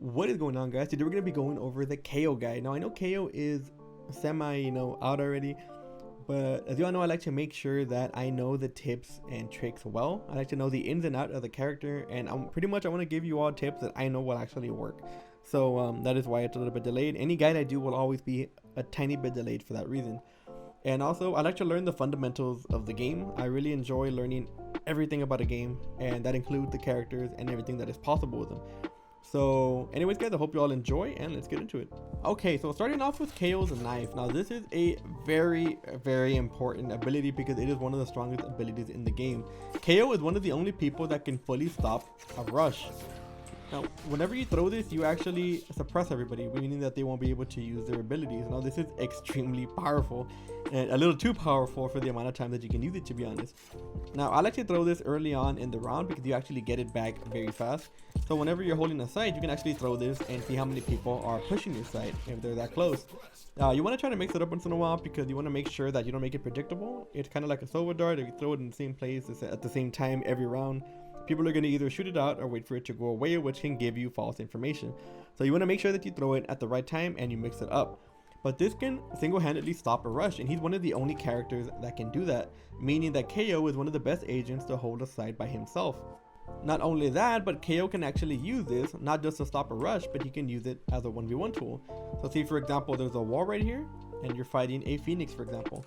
What is going on, guys? Today we're going to be going over the Kayo guide. Now I know Kayo is semi, out already, but as you all know, I like to make sure that I know the tips and tricks well. I like to know the ins and outs of the character, and I want to give you all tips that I know will actually work. So that is why it's a little bit delayed. Any guide I do will always be a tiny bit delayed for that reason. And also, I like to learn the fundamentals of the game. I really enjoy learning everything about a game, and that includes the characters and everything that is possible with them. So anyways, guys, I hope you all enjoy, and let's get into it. Okay, so starting off with Kayo's knife. Now this is a very important ability because it is one of the strongest abilities in the game. Kayo is one of the only people that can fully stop a rush. Now, whenever you throw this, you actually suppress everybody, meaning that they won't be able to use their abilities. Now, this is extremely powerful, and a little too powerful for the amount of time that you can use it, to be honest. Now, I like to throw this early on in the round because you actually get it back very fast. So whenever you're holding a site, you can actually throw this and see how many people are pushing your site if they're that close. You want to try to mix it up once in a while because you want to make sure that you don't make it predictable. It's kind of like a silver dart. If you throw it in the same place at the same time every round, people are going to either shoot it out or wait for it to go away, which can give you false information. So you want to make sure that you throw it at the right time and you mix it up. But this can single-handedly stop a rush, and he's one of the only characters that can do that, meaning that Kayo is one of the best agents to hold a site by himself. Not only that, but Kayo can actually use this, not just to stop a rush, but he can use it as a 1v1 tool. So see, for example, there's a wall right here, and you're fighting a Phoenix, for example.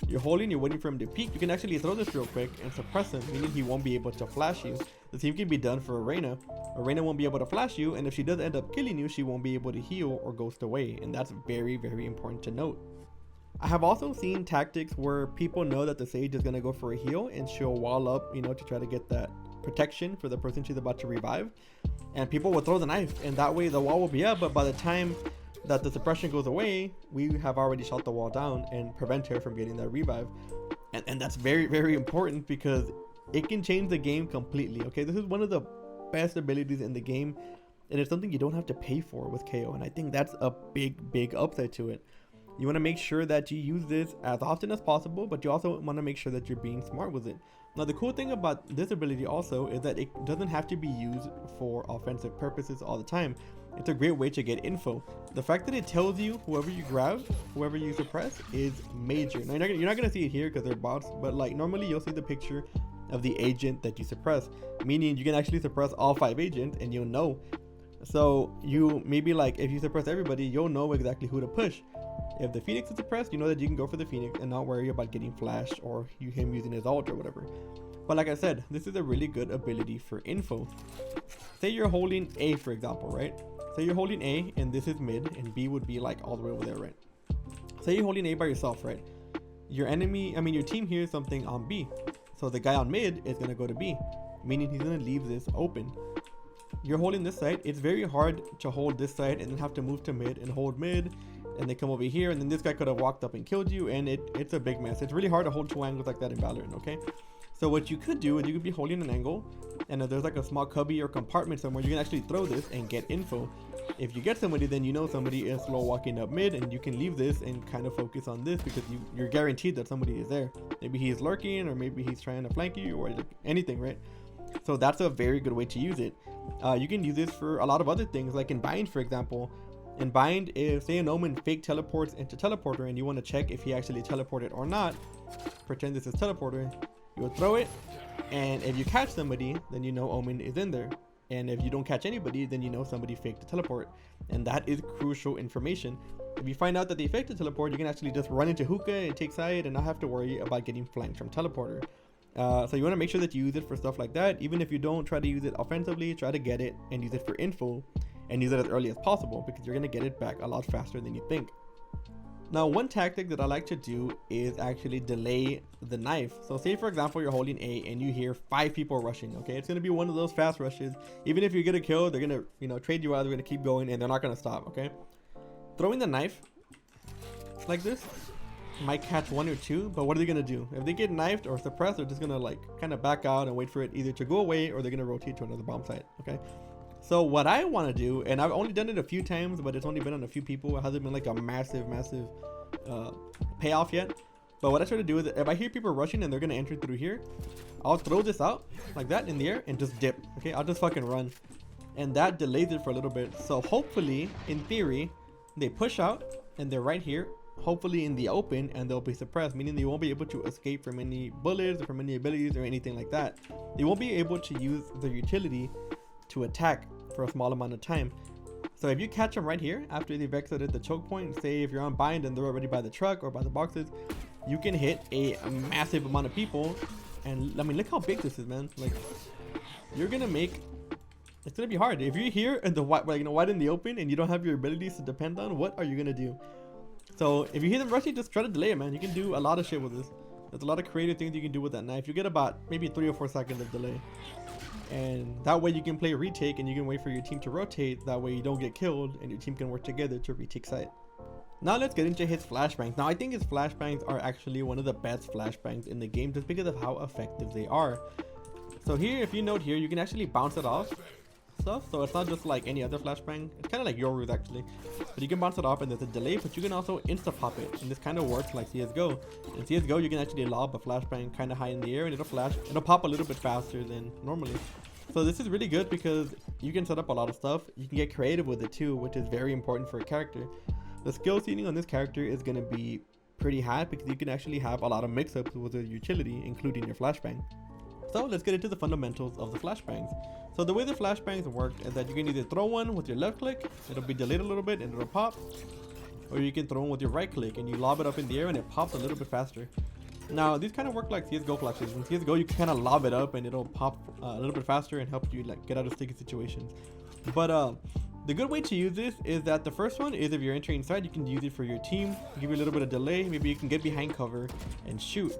You're waiting for him to peek. You can actually throw this real quick and suppress him, meaning he won't be able to flash you. The same can be done for Arena. Arena won't be able to flash you, and if she does end up killing you, she won't be able to heal or ghost away, and that's very important to note. I have also seen tactics where people know that the Sage is going to go for a heal, and she'll wall up, to try to get that protection for the person she's about to revive, and people will throw the knife, and that way the wall will be up, but by the time that the suppression goes away, we have already shot the wall down and prevent her from getting that revive. And that's very important because it can change the game completely. Okay, this is one of the best abilities in the game, and it's something you don't have to pay for with KO, and I think that's a big upside to it. You want to make sure that you use this as often as possible, but you also want to make sure that you're being smart with it. Now, the cool thing about this ability also is that it doesn't have to be used for offensive purposes all the time. It's a great way to get info. The fact that it tells you whoever you grab, whoever you suppress, is major. Now, you're not gonna see it here because they're bots, but like normally you'll see the picture of the agent that you suppress, meaning you can actually suppress all 5 agents and you'll know. So you maybe, like, if you suppress everybody, you'll know exactly who to push. If the Phoenix is suppressed, you know that you can go for the Phoenix and not worry about getting flashed or him using his ult or whatever. But like I said, this is a really good ability for info. Say you're holding A, for example, right? Say you're holding A and this is mid, and B would be like all the way over there, right? Say you're holding A by yourself, right? Your team hears something on B. So the guy on mid is gonna go to B, meaning he's gonna leave this open. You're holding this side. It's very hard to hold this side and then have to move to mid and hold mid, and they come over here, and then this guy could have walked up and killed you, and it's a big mess. It's really hard to hold 2 angles like that in Valorant, okay? So what you could do is you could be holding an angle, and if there's like a small cubby or compartment somewhere, you can actually throw this and get info. If you get somebody, then you know somebody is slow walking up mid, and you can leave this and kind of focus on this because you're guaranteed that somebody is there. Maybe he's lurking, or maybe he's trying to flank you, or anything, right? So that's a very good way to use it. You can use this for a lot of other things, like in Bind, for example. In Bind, if say an Omen fake teleports into Teleporter and you want to check if he actually teleported or not, pretend this is Teleporter, you would throw it, and if you catch somebody, then you know Omen is in there. And if you don't catch anybody, then you know somebody faked the teleport, and that is crucial information. If you find out that they faked the teleport, you can actually just run into hookah and take side and not have to worry about getting flanked from Teleporter. So you want to make sure that you use it for stuff like that. Even if you don't try to use it offensively, try to get it and use it for info, and use it as early as possible because you're going to get it back a lot faster than you think. Now, one tactic that I like to do is actually delay the knife. So say, for example, you're holding A and you hear 5 people rushing. Okay, it's going to be one of those fast rushes. Even if you get a kill, they're going to trade you out. They're going to keep going, and they're not going to stop. Okay, throwing the knife like this might catch 1 or 2, but what are they gonna do? If they get knifed or suppressed, they're just gonna like kind of back out and wait for it either to go away, or they're gonna rotate to another bomb site. Okay, so what I want to do, and I've only done it a few times, but it's only been on a few people, it hasn't been like a massive payoff yet. But what I try to do is, if I hear people rushing and they're gonna enter through here, I'll throw this out like that in the air and just dip. Okay, I'll just fucking run. and that delays it for a little bit. So hopefully, in theory, they push out and they're right here, hopefully in the open, and they'll be suppressed, meaning they won't be able to escape from any bullets or from any abilities or anything like that. They won't be able to use their utility to attack for a small amount of time. So if you catch them right here after they've exited the choke point, say if you're on bind and they're already by the truck or by the boxes, you can hit a massive amount of people. And I mean, look how big this is, man. Like, you're gonna make, it's gonna be hard if you're here in the white, like, wide in the open, and you don't have your abilities to depend on. What are you gonna do? So if you hear them rushing, just try to delay it, man. You can do a lot of shit with this. There's a lot of creative things you can do with that knife. You get about maybe 3 or 4 seconds of delay, and that way you can play retake and you can wait for your team to rotate. That way you don't get killed and your team can work together to retake site. Now let's get into his flashbangs. Now I think his flashbangs are actually one of the best flashbangs in the game just because of how effective they are. So here, if you note here, you can actually bounce it off stuff. So it's not just like any other flashbang. It's kind of like Yoru's actually, but you can bounce it off and there's a delay, but you can also insta pop it, and this kind of works like CSGO. In CSGO you can actually lob a flashbang kind of high in the air and it'll pop a little bit faster than normally. So this is really good because you can set up a lot of stuff. You can get creative with it too, which is very important for a character. The skill ceiling on this character is going to be pretty high because you can actually have a lot of mix-ups with your utility, including your flashbang. So let's get into the fundamentals of the flashbangs. So the way the flashbangs work is that you can either throw one with your left click, it'll be delayed a little bit and it'll pop, or you can throw one with your right click and you lob it up in the air and it pops a little bit faster. Now these kind of work like CSGO flashes. In CSGO you can kind of lob it up and it'll pop a little bit faster and help you like get out of sticky situations. But the good way to use this is that the first one is if you're entering inside, you can use it for your team, give you a little bit of delay. Maybe you can get behind cover and shoot.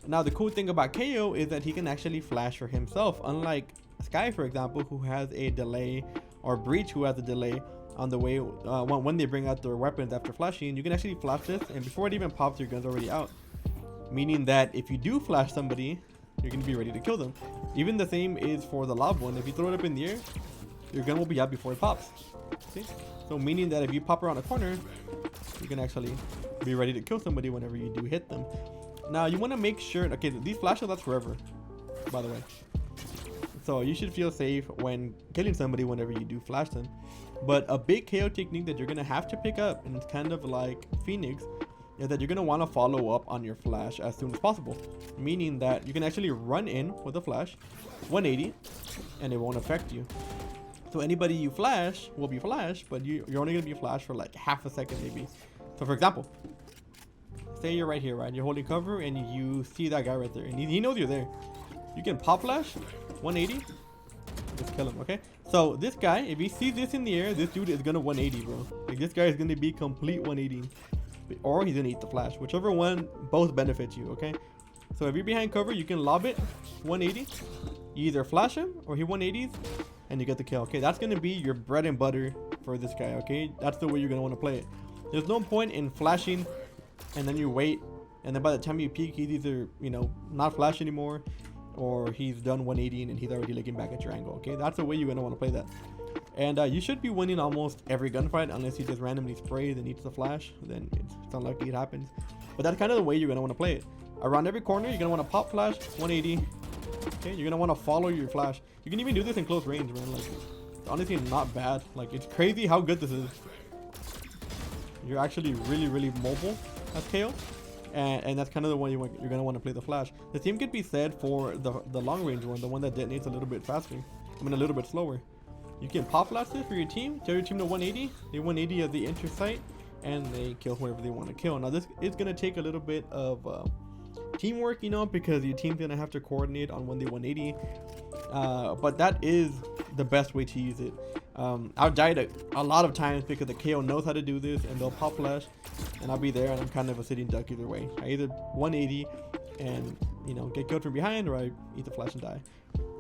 Now the cool thing about Kayo is that he can actually flash for himself, unlike Sky, for example, who has a delay, or Breach, who has a delay on the way when they bring out their weapons after flashing. You can actually flash this, and before it even pops, your gun's already out, meaning that if you do flash somebody, you're going to be ready to kill them. Even the same is for the lob one. If you throw it up in the air, your gun will be out before it pops. See? So meaning that if you pop around a corner, you can actually be ready to kill somebody whenever you do hit them. Now you want to make sure, okay, these flashes last forever, by the way. So you should feel safe when killing somebody whenever you do flash them. But a big KO technique that you're going to have to pick up, and it's kind of like Phoenix, is that you're going to want to follow up on your flash as soon as possible. Meaning that you can actually run in with a flash, 180, and it won't affect you. So anybody you flash will be flashed, but you're only going to be flashed for like half a second maybe. So for example, say you're right here, right? You're holding cover and you see that guy right there, and he knows you're there. You can pop flash, 180, just kill him, okay? So this guy, if he sees this in the air, this dude is going to 180, bro. Like this guy is going to be complete 180. Or he's going to eat the flash. Whichever one, both benefit you, okay? So if you're behind cover, you can lob it, 180. You either flash him or he 180s. And you get the kill. Okay, that's gonna be your bread and butter for this guy. Okay, that's the way you're gonna want to play it. There's no point in flashing and then you wait, and then by the time you peek, he's either, you know, not flash anymore, or he's done 180 and he's already looking back at your angle. Okay, that's the way you're gonna want to play that. And you should be winning almost every gunfight unless he just randomly sprays and eats the flash. Then it's unlikely it happens. But that's kind of the way you're gonna want to play it. Around every corner, you're gonna want to pop flash, 180. Okay, you're gonna want to follow your flash. You can even do this in close range, man. Like, it's honestly not bad. Like, it's crazy how good this is. You're actually really mobile as KO, and that's kind of the way you're gonna want to play the flash. The same could be said for the long range one, the one that detonates a little bit faster. I mean, a little bit slower. You can pop flash this for your team. Tell your team to 180. They 180 at the enter site, and they kill whoever they want to kill. Now this is gonna take a little bit of teamwork, you know, because your team's gonna have to coordinate on when they 180, but that is the best way to use it. I've died a lot of times because the KO knows how to do this, and they'll pop flash and I'll be there, and I'm kind of a sitting duck either way. I either 180 and, you know, get killed from behind, or I eat the flash and die.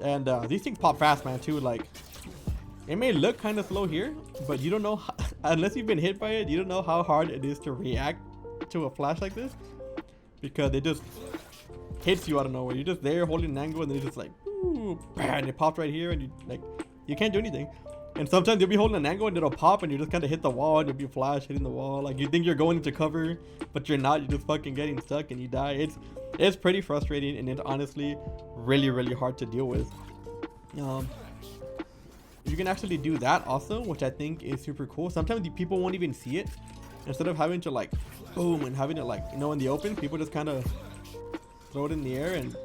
And these things pop fast, man, too. Like, it may look kind of slow here, but you don't know how, unless you've been hit by it, you don't know how hard it is to react to a flash like this, because it just hits you out of nowhere. You're just there holding an angle, and then it's just like, ooh, bam, it popped right here, and you can't do anything. And sometimes you'll be holding an angle and it'll pop, and you just kind of hit the wall, and you'll be flash hitting the wall. Like, you think you're going into cover, but you're not. You're just fucking getting stuck and you die. It's pretty frustrating, and it's honestly really hard to deal with. you can actually do that also, which I think is super cool. Sometimes the people won't even see it. Instead of having to like boom and having it like, you know, in the open, people just kind of throw it in the air, and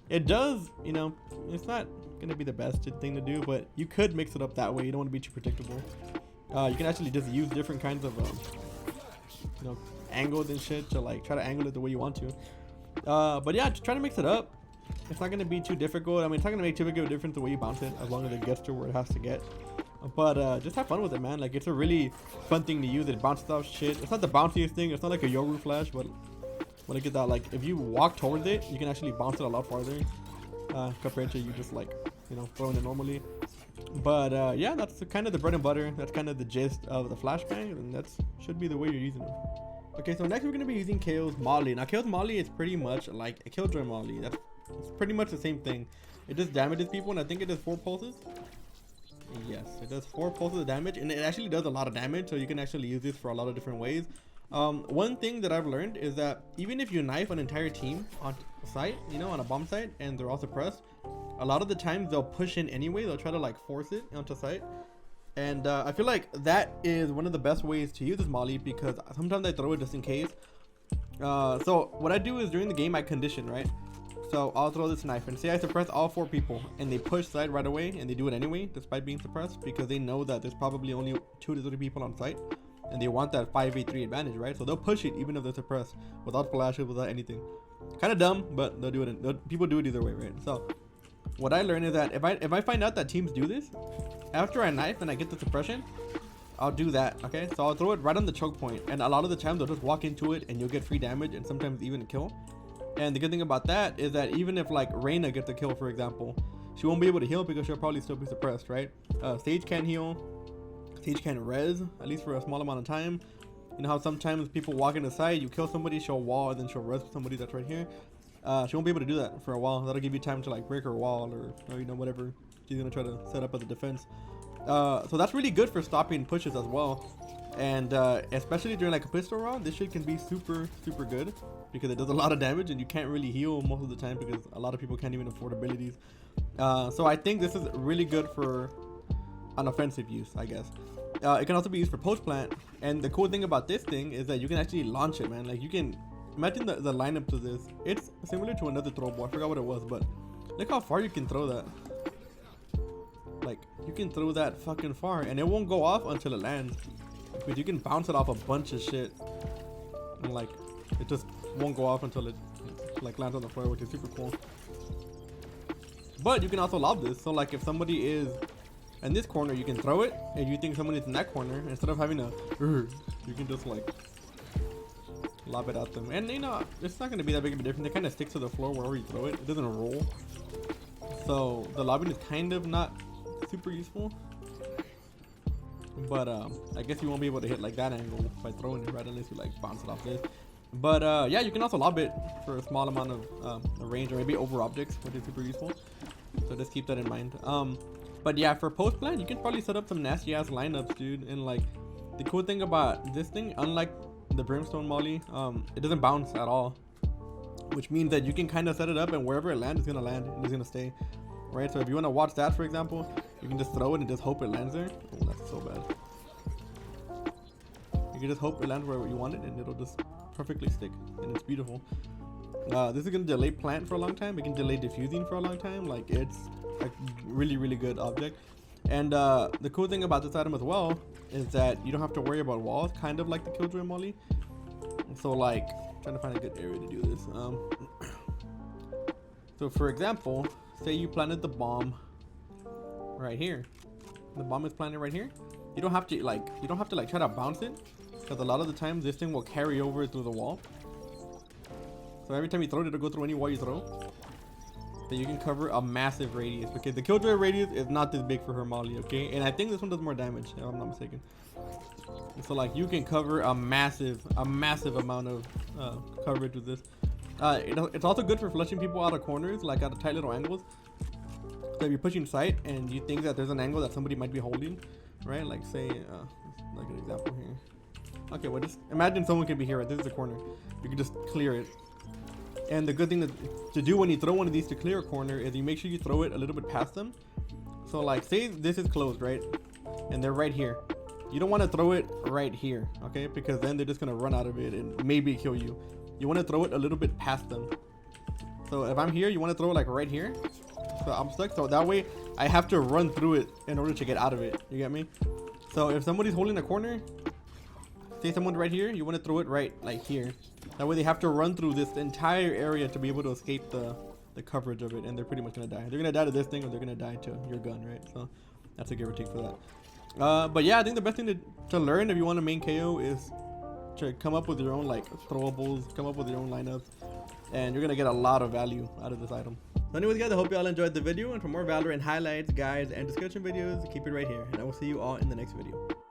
it does, you know, it's not gonna be the best thing to do, but you could mix it up that way. You don't want to be too predictable. You can actually just use different kinds of you know, angles and shit to like try to angle it the way you want to. But yeah, just try to mix it up. It's not gonna be too difficult. I mean, it's not gonna make too big of a difference the way you bounce it, as long as it gets to where it has to get. But just have fun with it, man. Like, it's a really fun thing to use. It bounces off shit. It's not the bounciest thing. It's not like a Yoru flash, but when I get that, like, if you walk towards it, you can actually bounce it a lot farther compared to you just like, you know, throwing it normally. But yeah, that's kind of the bread and butter. That's kind of the gist of the flashbang, and that's should be the way you're using it. Okay, so next we're gonna be using Kayo's Molly. Now, Kayo's Molly is pretty much like a Killjoy Molly. It's pretty much the same thing. It just damages people, and I think it does 4 pulses. Yes, it does 4 pulses of damage, and it actually does a lot of damage, so you can actually use this for a lot of different ways. One thing that I've learned is that even if you knife an entire team on site, you know, on a bomb site, and they're all suppressed, a lot of the times they'll push in anyway. They'll try to like force it onto site, and I feel like that is one of the best ways to use this Molly, because sometimes I throw it just in case. So what I do is during the game I condition, right? So I'll throw this knife and say I suppress all 4 people, and they push side right away, and they do it anyway despite being suppressed, because they know that there's probably only 2 to 3 people on site, and they want that 5v3 advantage, right? So they'll push it even if they're suppressed, without flashes, without anything. Kind of dumb, but they'll do it. People do it either way, right? So what I learned is that if I find out that teams do this, after I knife and I get the suppression, I'll do that. Okay, so I'll throw it right on the choke point, and a lot of the time they'll just walk into it and you'll get free damage, and sometimes even a kill. And the good thing about that is that even if like Reyna gets a kill, for example, she won't be able to heal because she'll probably still be suppressed, right? Sage can't heal. Sage can res, at least for a small amount of time. You know how sometimes people walk in the side, you kill somebody, she'll wall, and then she'll res somebody that's right here. She won't be able to do that for a while. That'll give you time to like break her wall, or you know, whatever she's gonna try to set up as a defense. So that's really good for stopping pushes as well. And especially during like a pistol round, this shit can be super good, because it does a lot of damage, and you can't really heal most of the time because a lot of people can't even afford abilities. So I think this is really good for an offensive use, I guess. It can also be used for post plant, and the cool thing about this thing is that you can actually launch it, man. Like, you can imagine the lineup to this. It's similar to another throw ball. I forgot what it was, but look how far you can throw that. Like, you can throw that fucking far, and it won't go off until it lands, because you can bounce it off a bunch of shit, and like it just won't go off until it like lands on the floor, which is super cool. But you can also lob this, so like if somebody is in this corner, you can throw it, and you think someone is in that corner, instead of having a you can just like lob it at them. And you know, it's not going to be that big of a difference. It kind of sticks to the floor wherever you throw it. It doesn't roll, so the lobbing is kind of not super useful. But I guess you won't be able to hit like that angle by throwing it, right, unless you like bounce it off this. But yeah, you can also lob it for a small amount of range, or maybe over objects, which is super useful. So just keep that in mind. But yeah, for post plant, you can probably set up some nasty ass lineups, dude. And like the cool thing about this thing, unlike the Brimstone Molly, it doesn't bounce at all, which means that you can kind of set it up, and wherever it lands, it's gonna land and it's gonna stay, right? So if you want to watch that, for example, you can just throw it and just hope it lands there. Oh, that's so bad. You can just hope it lands where you want it, and it'll just perfectly stick, and it's beautiful. This is gonna delay plant for a long time. It can delay diffusing for a long time. Like, it's a really good object. And the cool thing about this item as well is that you don't have to worry about walls, kind of like the Killjoy Molly. So like, trying to find a good area to do this. So for example, say you planted the bomb right here. The bomb is planted right here. You don't have to like try to bounce it, because a lot of the time this thing will carry over through the wall. So every time you throw it, it'll go through any wall you throw. So you can cover a massive radius, because the Killjoy radius is not this big for her Molly, okay? And I think this one does more damage, if I'm not mistaken. So like, you can cover a massive amount of coverage with this. It's also good for flushing people out of corners, like out of tight little angles. So if you're pushing sight and you think that there's an angle that somebody might be holding, right? Like say, like an example here. Okay, well, just imagine someone can be here, right? This is the corner. You can just clear it. And the good thing to do when you throw one of these to clear a corner is you make sure you throw it a little bit past them, So like, say this is closed, right? And they're right here. You don't want to throw it right here, okay? Because then they're just gonna run out of it and maybe kill you. You want to throw it a little bit past them. So if I'm here, you want to throw it like right here. So I'm stuck. So that way I have to run through it in order to get out of it. You get me? So if somebody's holding a corner, say someone's right here, you want to throw it right like here. That way they have to run through this entire area to be able to escape the coverage of it, and they're pretty much gonna die. They're gonna die to this thing, or they're gonna die to your gun, right? So that's a give or take for that. But yeah, I think the best thing to learn if you want to main KO is to come up with your own like throwables, come up with your own lineups, and you're gonna get a lot of value out of this item. So anyways guys, I hope you all enjoyed the video, and for more Valorant highlights, guides, and discussion videos, keep it right here, and I will see you all in the next video.